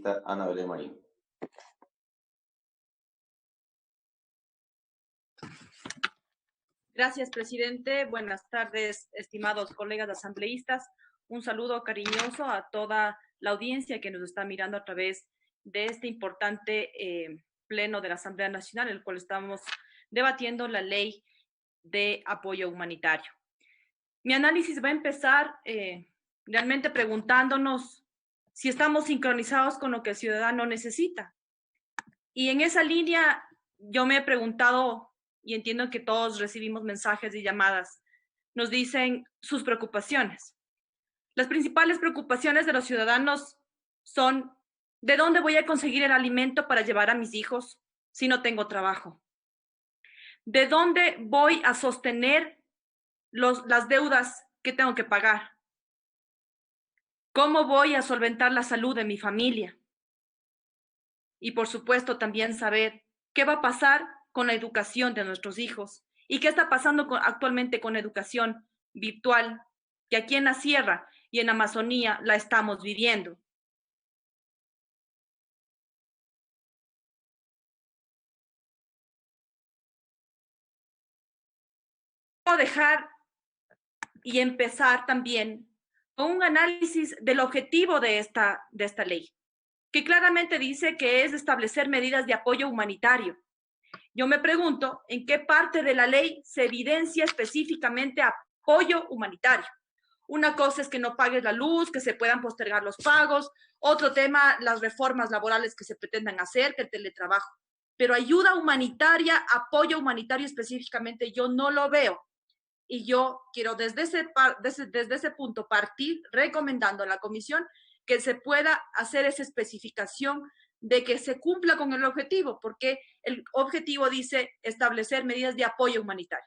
asambleísta Ana Belén Marín. Gracias, presidente. Buenas tardes, estimados colegas asambleístas. Un saludo cariñoso a toda la audiencia que nos está mirando a través de este importante pleno de la Asamblea Nacional, en el cual estamos debatiendo la ley de apoyo humanitario. Mi análisis va a empezar realmente preguntándonos si estamos sincronizados con lo que el ciudadano necesita. Y en esa línea yo me he preguntado, y entiendo que todos recibimos mensajes y llamadas, nos dicen sus preocupaciones. Las principales preocupaciones de los ciudadanos son: ¿de dónde voy a conseguir el alimento para llevar a mis hijos si no tengo trabajo? ¿De dónde voy a sostener las deudas que tengo que pagar? ¿Cómo voy a solventar la salud de mi familia? Y por supuesto también saber qué va a pasar con la educación de nuestros hijos y qué está pasando actualmente con la educación virtual, que aquí en la sierra y en Amazonía la estamos viviendo. Quiero dejar y empezar también con un análisis del objetivo de esta ley, que claramente dice que es establecer medidas de apoyo humanitario. Yo me pregunto en qué parte de la ley se evidencia específicamente apoyo humanitario. Una cosa es que no pagues la luz, que se puedan postergar los pagos. Otro tema, las reformas laborales que se pretendan hacer, que el teletrabajo. Pero ayuda humanitaria, apoyo humanitario específicamente, yo no lo veo. Y yo quiero desde ese punto partir recomendando a la comisión que se pueda hacer esa especificación de que se cumpla con el objetivo, porque el objetivo dice establecer medidas de apoyo humanitario.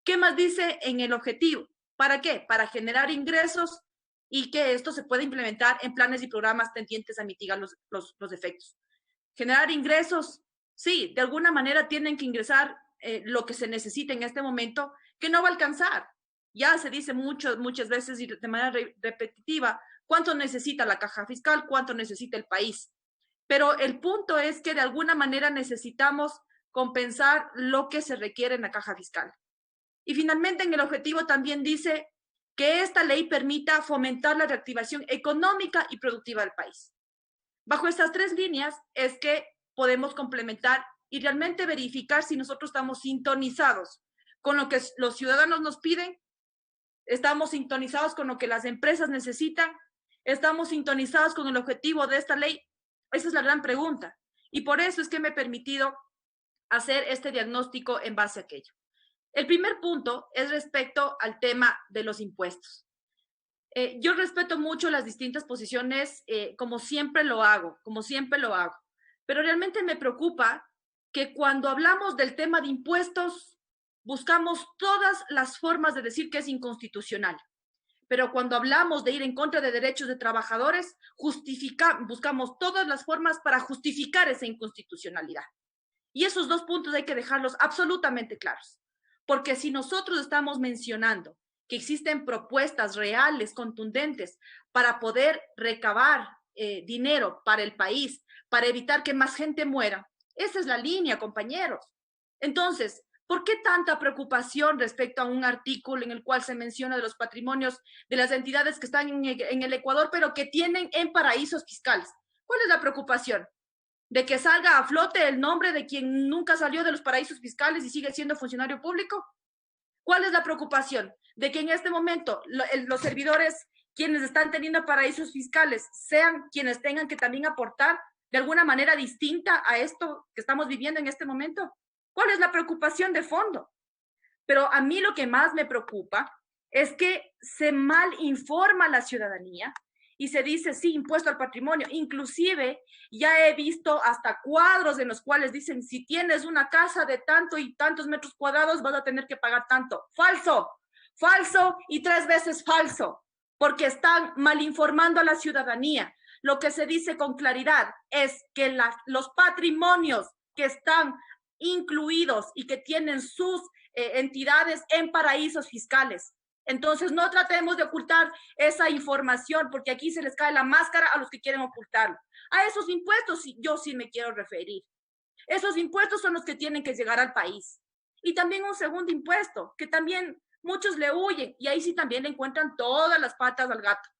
¿Qué más dice en el objetivo? ¿Para qué? Para generar ingresos y que esto se pueda implementar en planes y programas tendientes a mitigar los efectos. Generar ingresos, sí, de alguna manera tienen que ingresar lo que se necesita en este momento, que no va a alcanzar. Ya se dice muchas veces y de manera repetitiva cuánto necesita la caja fiscal, cuánto necesita el país. Pero el punto es que de alguna manera necesitamos compensar lo que se requiere en la caja fiscal. Y finalmente en el objetivo también dice que esta ley permita fomentar la reactivación económica y productiva del país. Bajo estas tres líneas es que podemos complementar y realmente verificar si nosotros estamos sintonizados con lo que los ciudadanos nos piden, estamos sintonizados con lo que las empresas necesitan, estamos sintonizados con el objetivo de esta ley. Esa es la gran pregunta. Y por eso es que me he permitido hacer este diagnóstico en base a aquello. El primer punto es respecto al tema de los impuestos. Yo respeto mucho las distintas posiciones, como siempre lo hago, pero realmente me preocupa que cuando hablamos del tema de impuestos, buscamos todas las formas de decir que es inconstitucional. Pero cuando hablamos de ir en contra de derechos de trabajadores, buscamos todas las formas para justificar esa inconstitucionalidad. Y esos dos puntos hay que dejarlos absolutamente claros. Porque si nosotros estamos mencionando que existen propuestas reales, contundentes, para poder recabar dinero para el país, para evitar que más gente muera, esa es la línea, compañeros. Entonces, ¿por qué tanta preocupación respecto a un artículo en el cual se menciona de los patrimonios de las entidades que están en el Ecuador, pero que tienen en paraísos fiscales? ¿Cuál es la preocupación? ¿De que salga a flote el nombre de quien nunca salió de los paraísos fiscales y sigue siendo funcionario público? ¿Cuál es la preocupación? De que en este momento los servidores, quienes están teniendo paraísos fiscales, sean quienes tengan que también aportar de alguna manera distinta a esto que estamos viviendo en este momento. ¿Cuál es la preocupación de fondo? Pero a mí lo que más me preocupa es que se mal informa a la ciudadanía y se dice, sí, impuesto al patrimonio. Inclusive ya he visto hasta cuadros en los cuales dicen, si tienes una casa de tanto y tantos metros cuadrados, vas a tener que pagar tanto. Falso, falso y 3 veces falso, porque están mal informando a la ciudadanía. Lo que se dice con claridad es que los patrimonios que están incluidos y que tienen sus entidades en paraísos fiscales Entonces, no tratemos de ocultar esa información, porque aquí se les cae la máscara a los que quieren ocultarlo. A esos impuestos yo sí me quiero referir. Esos impuestos son los que tienen que llegar al país. Y también un segundo impuesto, que también muchos le huyen, y ahí sí también le encuentran todas las patas al gato.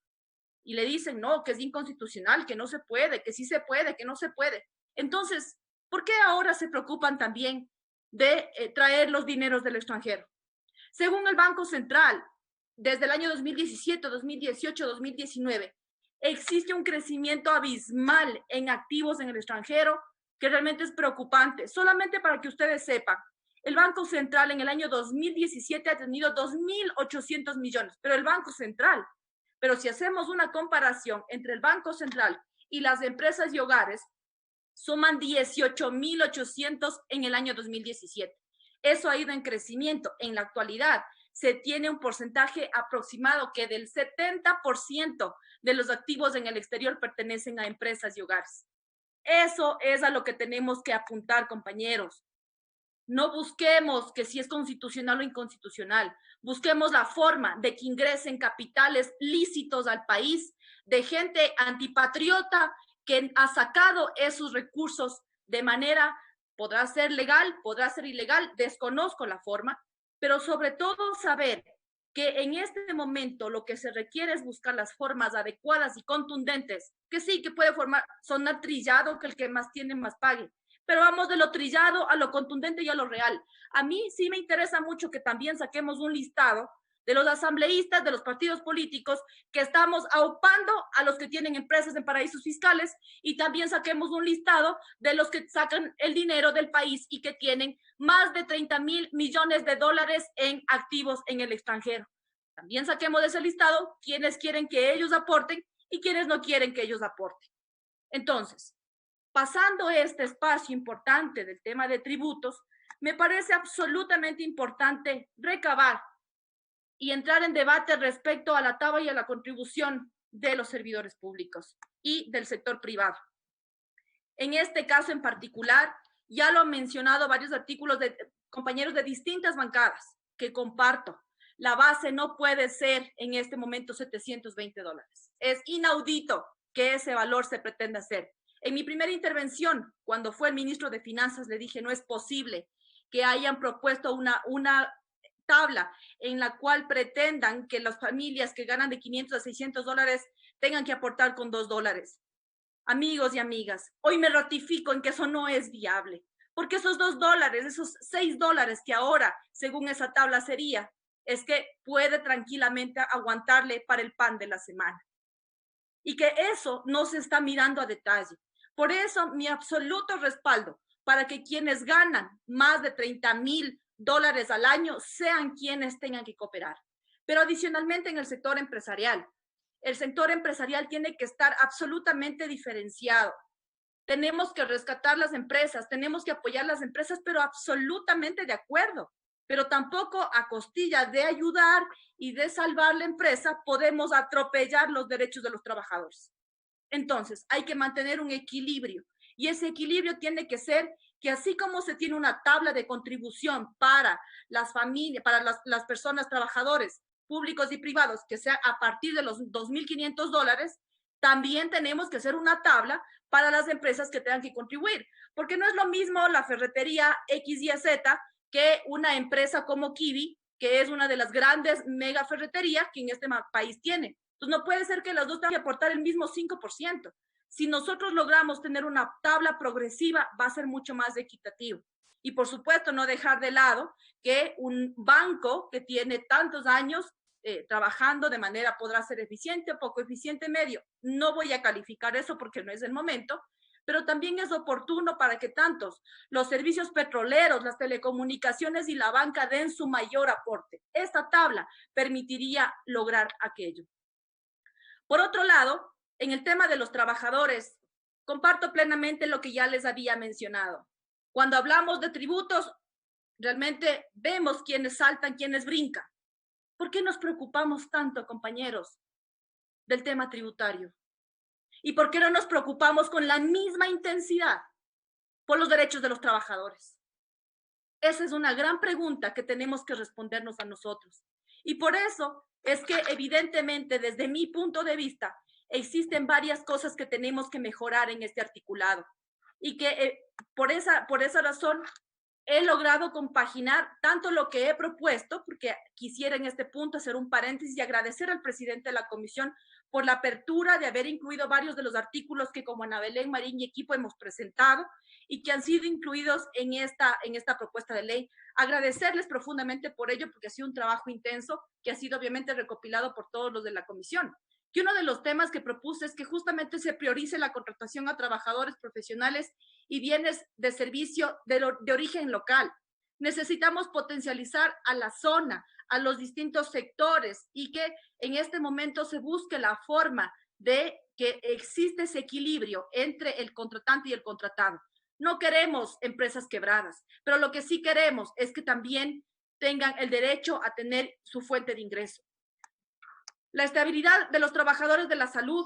Y le dicen, no, que es inconstitucional, que no se puede, que sí se puede, que no se puede. Entonces, ¿por qué ahora se preocupan también de traer los dineros del extranjero? Según el Banco Central, desde el año 2017, 2018, 2019, existe un crecimiento abismal en activos en el extranjero que realmente es preocupante. Solamente para que ustedes sepan, el Banco Central en el año 2017 ha tenido 2.800 millones, pero el Banco Central. Pero si hacemos una comparación entre el Banco Central y las empresas y hogares, suman 18.800 en el año 2017. Eso ha ido en crecimiento. En la actualidad se tiene un porcentaje aproximado que del 70% de los activos en el exterior pertenecen a empresas y hogares. Eso es a lo que tenemos que apuntar, compañeros. No busquemos que si es constitucional o inconstitucional. Busquemos la forma de que ingresen capitales lícitos al país de gente antipatriota que ha sacado esos recursos de manera, podrá ser legal, podrá ser ilegal, desconozco la forma, pero sobre todo saber que en este momento lo que se requiere es buscar las formas adecuadas y contundentes, que sí, que puede sonar trillado, que el que más tiene más pague, pero vamos de lo trillado a lo contundente y a lo real. A mí sí me interesa mucho que también saquemos un listado de los asambleístas de los partidos políticos que estamos aupando a los que tienen empresas en paraísos fiscales, y también saquemos un listado de los que sacan el dinero del país y que tienen más de 30.000 millones de dólares en activos en el extranjero. También saquemos de ese listado quienes quieren que ellos aporten y quienes no quieren que ellos aporten. Entonces, pasando este espacio importante del tema de tributos, me parece absolutamente importante recabar y entrar en debate respecto a la tabla y a la contribución de los servidores públicos y del sector privado. En este caso en particular, ya lo han mencionado varios artículos de compañeros de distintas bancadas que comparto. La base no puede ser en este momento $720. Es inaudito que ese valor se pretenda hacer. En mi primera intervención, cuando fue el ministro de Finanzas, le dije, no es posible que hayan propuesto una tabla en la cual pretendan que las familias que ganan de 500 a 600 dólares tengan que aportar con $2. Amigos y amigas, hoy me ratifico en que eso no es viable, porque esos $2, esos $6 que ahora, según esa tabla sería, es que puede tranquilamente aguantarle para el pan de la semana. Y que eso no se está mirando a detalle. Por eso, mi absoluto respaldo para que quienes ganan más de $30,000 al año sean quienes tengan que cooperar. Pero adicionalmente en el sector empresarial, el sector empresarial tiene que estar absolutamente diferenciado. Tenemos que rescatar las empresas, tenemos que apoyar las empresas, pero absolutamente de acuerdo. Pero tampoco a costillas de ayudar y de salvar la empresa podemos atropellar los derechos de los trabajadores. Entonces, hay que mantener un equilibrio, y ese equilibrio tiene que ser que así como se tiene una tabla de contribución para las familias, para las personas trabajadores públicos y privados, que sea a partir de los $2.500, también tenemos que hacer una tabla para las empresas que tengan que contribuir, porque no es lo mismo la ferretería XYZ que una empresa como Kiwi, que es una de las grandes mega ferreterías que en este país tiene. Entonces, no puede ser que las dos tengan que aportar el mismo 5%. Si nosotros logramos tener una tabla progresiva, va a ser mucho más equitativo. Y por supuesto, no dejar de lado que un banco que tiene tantos años trabajando de manera, podrá ser eficiente, poco eficiente, medio. No voy a calificar eso porque no es el momento, pero también es oportuno para que tantos los servicios petroleros, las telecomunicaciones y la banca den su mayor aporte. Esta tabla permitiría lograr aquello. Por otro lado, en el tema de los trabajadores, comparto plenamente lo que ya les había mencionado. Cuando hablamos de tributos, realmente vemos quiénes saltan, quiénes brincan. ¿Por qué nos preocupamos tanto, compañeros, del tema tributario? ¿Y por qué no nos preocupamos con la misma intensidad por los derechos de los trabajadores? Esa es una gran pregunta que tenemos que respondernos a nosotros. Y por eso es que evidentemente desde mi punto de vista existen varias cosas que tenemos que mejorar en este articulado y que por esa razón he logrado compaginar tanto lo que he propuesto, porque quisiera en este punto hacer un paréntesis y agradecer al presidente de la comisión por la apertura de haber incluido varios de los artículos que como Ana Belén Marín y equipo hemos presentado y que han sido incluidos en esta propuesta de ley. Agradecerles profundamente por ello, porque ha sido un trabajo intenso que ha sido obviamente recopilado por todos los de la comisión. Y uno de los temas que propuse es que justamente se priorice la contratación a trabajadores profesionales y bienes de servicio de origen local. Necesitamos potencializar a la zona, a los distintos sectores y que en este momento se busque la forma de que existe ese equilibrio entre el contratante y el contratado. No queremos empresas quebradas, pero lo que sí queremos es que también tengan el derecho a tener su fuente de ingreso. La estabilidad de los trabajadores de la salud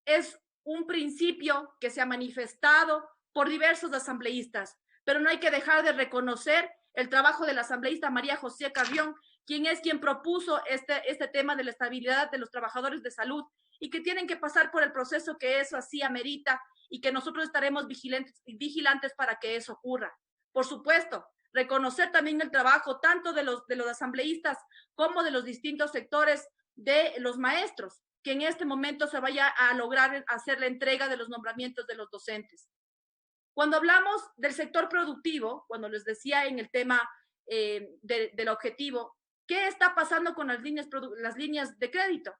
es un principio que se ha manifestado por diversos asambleístas, pero no hay que dejar de reconocer el trabajo de la asambleísta María José Carrión, quien propuso este tema de la estabilidad de los trabajadores de salud y que tienen que pasar por el proceso que eso así amerita y que nosotros estaremos vigilantes para que eso ocurra. Por supuesto, reconocer también el trabajo tanto de los asambleístas como de los distintos sectores de los maestros, que en este momento se vaya a lograr hacer la entrega de los nombramientos de los docentes. Cuando hablamos del sector productivo, cuando les decía en el tema del objetivo, ¿qué está pasando con las líneas de crédito?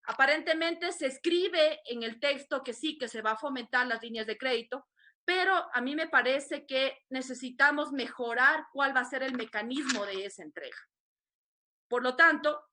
Aparentemente se escribe en el texto que sí, que se va a fomentar las líneas de crédito, pero a mí me parece que necesitamos mejorar cuál va a ser el mecanismo de esa entrega. Por lo tanto,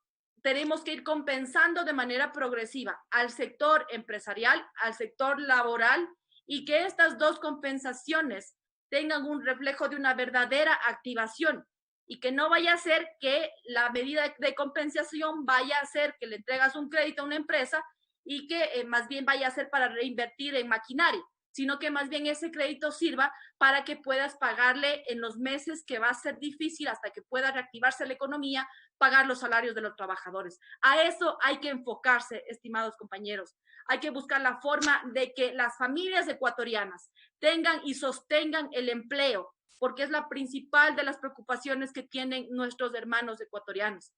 tenemos que ir compensando de manera progresiva al sector empresarial, al sector laboral, y que estas dos compensaciones tengan un reflejo de una verdadera activación y que no vaya a ser que la medida de compensación vaya a ser que le entregas un crédito a una empresa y que más bien vaya a ser para reinvertir en maquinaria, sino que más bien ese crédito sirva para que puedas pagarle en los meses que va a ser difícil hasta que pueda reactivarse la economía, pagar los salarios de los trabajadores. A eso hay que enfocarse, estimados compañeros. Hay que buscar la forma de que las familias ecuatorianas tengan y sostengan el empleo, porque es la principal de las preocupaciones que tienen nuestros hermanos ecuatorianos.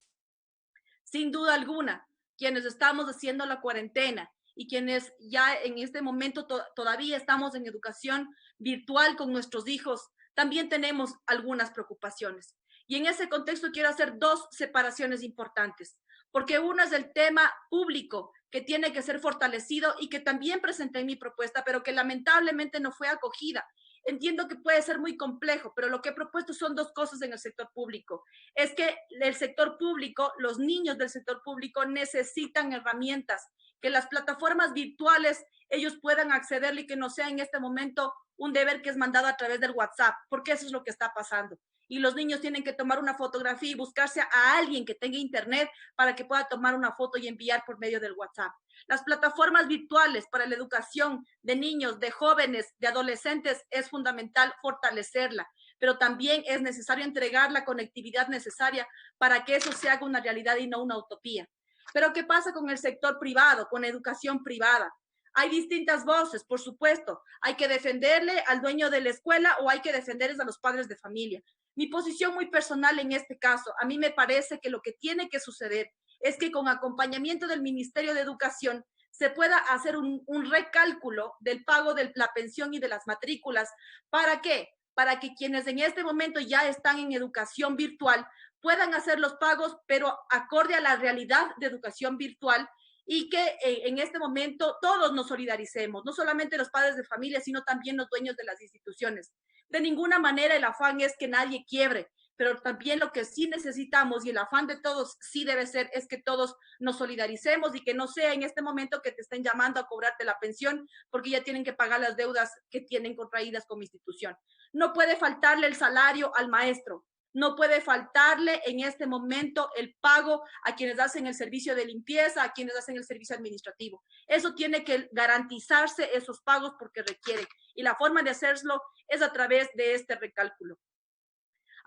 Sin duda alguna, quienes estamos haciendo la cuarentena y quienes ya en este momento todavía estamos en educación virtual con nuestros hijos, también tenemos algunas preocupaciones. Y en ese contexto quiero hacer dos separaciones importantes, porque una es el tema público, que tiene que ser fortalecido y que también presenté en mi propuesta, pero que lamentablemente no fue acogida. Entiendo que puede ser muy complejo, pero lo que he propuesto son dos cosas en el sector público. Es que el sector público, los niños del sector público necesitan herramientas, que las plataformas virtuales ellos puedan accederle y que no sea en este momento un deber que es mandado a través del WhatsApp, porque eso es lo que está pasando. Y los niños tienen que tomar una fotografía y buscarse a alguien que tenga internet para que pueda tomar una foto y enviar por medio del WhatsApp. Las plataformas virtuales para la educación de niños, de jóvenes, de adolescentes es fundamental fortalecerla, pero también es necesario entregar la conectividad necesaria para que eso se haga una realidad y no una utopía. Pero ¿qué pasa con el sector privado, con educación privada? Hay distintas voces, por supuesto. Hay que defenderle al dueño de la escuela o hay que defenderles a los padres de familia. Mi posición muy personal en este caso, a mí me parece que lo que tiene que suceder es que con acompañamiento del Ministerio de Educación se pueda hacer un recálculo del pago de la pensión y de las matrículas. ¿Para qué? Para que quienes en este momento ya están en educación virtual puedan hacer los pagos, pero acorde a la realidad de educación virtual y que en este momento todos nos solidaricemos, no solamente los padres de familia, sino también los dueños de las instituciones. De ninguna manera el afán es que nadie quiebre, pero también lo que sí necesitamos y el afán de todos sí debe ser es que todos nos solidaricemos y que no sea en este momento que te estén llamando a cobrarte la pensión porque ya tienen que pagar las deudas que tienen contraídas como institución. No puede faltarle el salario al maestro, no puede faltarle en este momento el pago a quienes hacen el servicio de limpieza, a quienes hacen el servicio administrativo. Eso tiene que garantizarse esos pagos porque requiere. Y la forma de hacerlo es a través de este recálculo.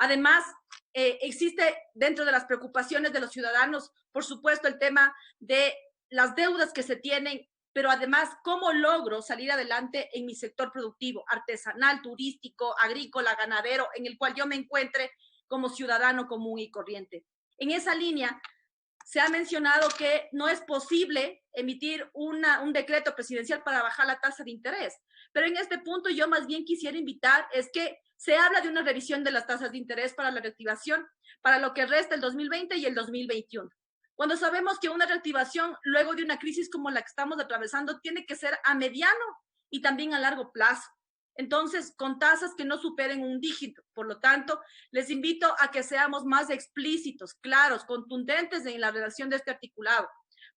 Además, existe dentro de las preocupaciones de los ciudadanos, por supuesto, el tema de las deudas que se tienen, pero además, ¿cómo logro salir adelante en mi sector productivo, artesanal, turístico, agrícola, ganadero, en el cual yo me encuentre como ciudadano común y corriente? En esa línea, se ha mencionado que no es posible emitir un decreto presidencial para bajar la tasa de interés. Pero en este punto yo más bien quisiera invitar, es que se habla de una revisión de las tasas de interés para la reactivación, para lo que resta el 2020 y el 2021. Cuando sabemos que una reactivación luego de una crisis como la que estamos atravesando tiene que ser a mediano y también a largo plazo. Entonces, con tasas que no superen un dígito. Por lo tanto, les invito a que seamos más explícitos, claros, contundentes en la redacción de este articulado.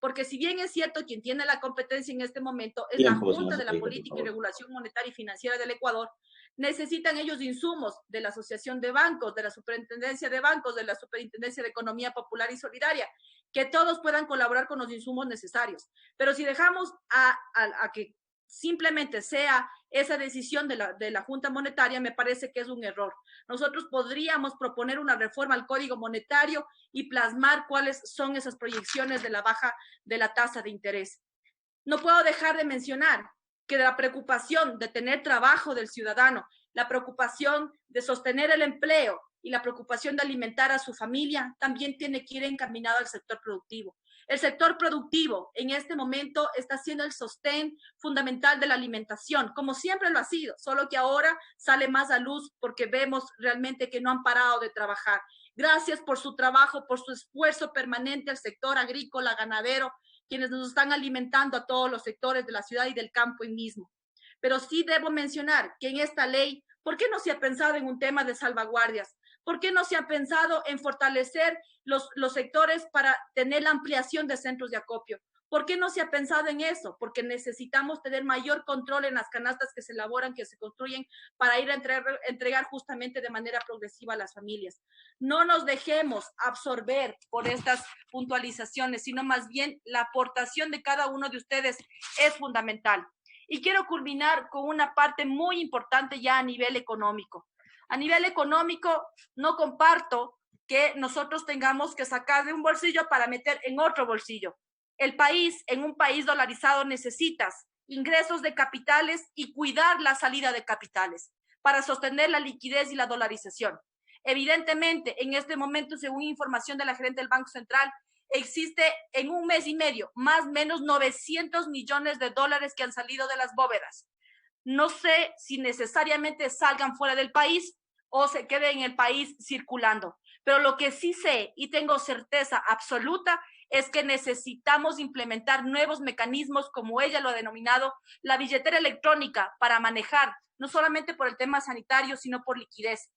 Porque si bien es cierto, quien tiene la competencia en este momento es la Junta de la Política y Regulación Monetaria y Financiera del Ecuador, necesitan ellos insumos de la Asociación de Bancos, de la Superintendencia de Bancos, de la Superintendencia de Economía Popular y Solidaria, que todos puedan colaborar con los insumos necesarios. Pero si dejamos a que simplemente sea esa decisión de la Junta Monetaria, me parece que es un error. Nosotros podríamos proponer una reforma al Código Monetario y plasmar cuáles son esas proyecciones de la baja de la tasa de interés. No puedo dejar de mencionar que la preocupación de tener trabajo del ciudadano, la preocupación de sostener el empleo y la preocupación de alimentar a su familia también tiene que ir encaminado al sector productivo. El sector productivo en este momento está siendo el sostén fundamental de la alimentación, como siempre lo ha sido, solo que ahora sale más a luz porque vemos realmente que no han parado de trabajar. Gracias por su trabajo, por su esfuerzo permanente al sector agrícola, ganadero, quienes nos están alimentando a todos los sectores de la ciudad y del campo en mismo. Pero sí debo mencionar que en esta ley, ¿por qué no se ha pensado en un tema de salvaguardias? ¿Por qué no se ha pensado en fortalecer los sectores para tener la ampliación de centros de acopio? ¿Por qué no se ha pensado en eso? Porque necesitamos tener mayor control en las canastas que se elaboran, que se construyen, para ir a entregar justamente de manera progresiva a las familias. No nos dejemos absorber por estas puntualizaciones, sino más bien la aportación de cada uno de ustedes es fundamental. Y quiero culminar con una parte muy importante ya a nivel económico. A nivel económico, no comparto que nosotros tengamos que sacar de un bolsillo para meter en otro bolsillo. El país, en un país dolarizado, necesitas ingresos de capitales y cuidar la salida de capitales para sostener la liquidez y la dolarización. Evidentemente, en este momento, según información de la gerente del Banco Central, existe en un mes y medio más o menos 900 millones de dólares que han salido de las bóvedas. No sé si necesariamente salgan fuera del país o se queden en el país circulando. Pero lo que sí sé y tengo certeza absoluta es que necesitamos implementar nuevos mecanismos, como ella lo ha denominado, la billetera electrónica para manejar, no solamente por el tema sanitario, sino por liquidez.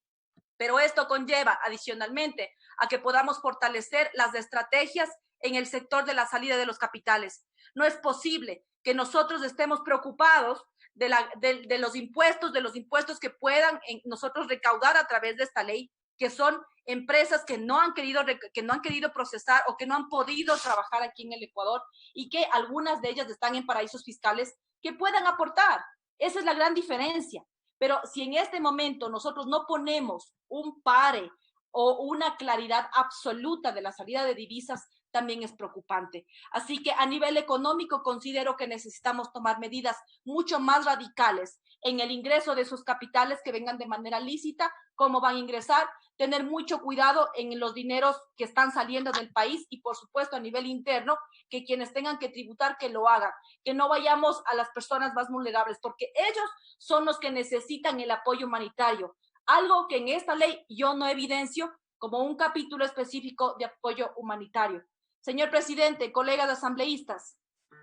Pero esto conlleva adicionalmente a que podamos fortalecer las estrategias en el sector de la salida de los capitales. No es posible que nosotros estemos preocupados de los impuestos que puedan nosotros recaudar a través de esta ley, que son empresas que no han querido procesar o que no han podido trabajar aquí en el Ecuador y que algunas de ellas están en paraísos fiscales que puedan aportar. Esa es la gran diferencia. Pero si en este momento nosotros no ponemos un pare o una claridad absoluta de la salida de divisas, también es preocupante. Así que a nivel económico considero que necesitamos tomar medidas mucho más radicales en el ingreso de esos capitales que vengan de manera lícita, cómo van a ingresar, tener mucho cuidado en los dineros que están saliendo del país y por supuesto a nivel interno, que quienes tengan que tributar que lo hagan, que no vayamos a las personas más vulnerables, porque ellos son los que necesitan el apoyo humanitario, algo que en esta ley yo no evidencio como un capítulo específico de apoyo humanitario. Señor presidente, colegas asambleístas,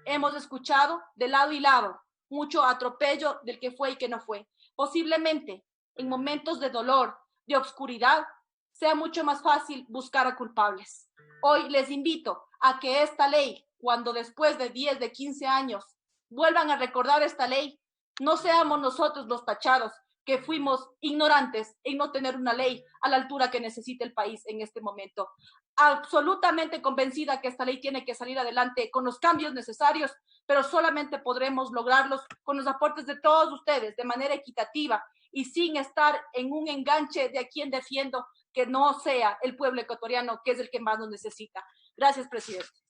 hemos escuchado de lado y lado mucho atropello del que fue y que no fue. Posiblemente en momentos de dolor, de obscuridad, sea mucho más fácil buscar a culpables. Hoy les invito a que esta ley, cuando después de 10, de 15 años, vuelvan a recordar esta ley, no seamos nosotros los tachados que fuimos ignorantes en no tener una ley a la altura que necesita el país en este momento. Absolutamente convencida que esta ley tiene que salir adelante con los cambios necesarios, pero solamente podremos lograrlos con los aportes de todos ustedes de manera equitativa y sin estar en un enganche de a quién defiendo, que no sea el pueblo ecuatoriano, que es el que más nos necesita. Gracias, presidente.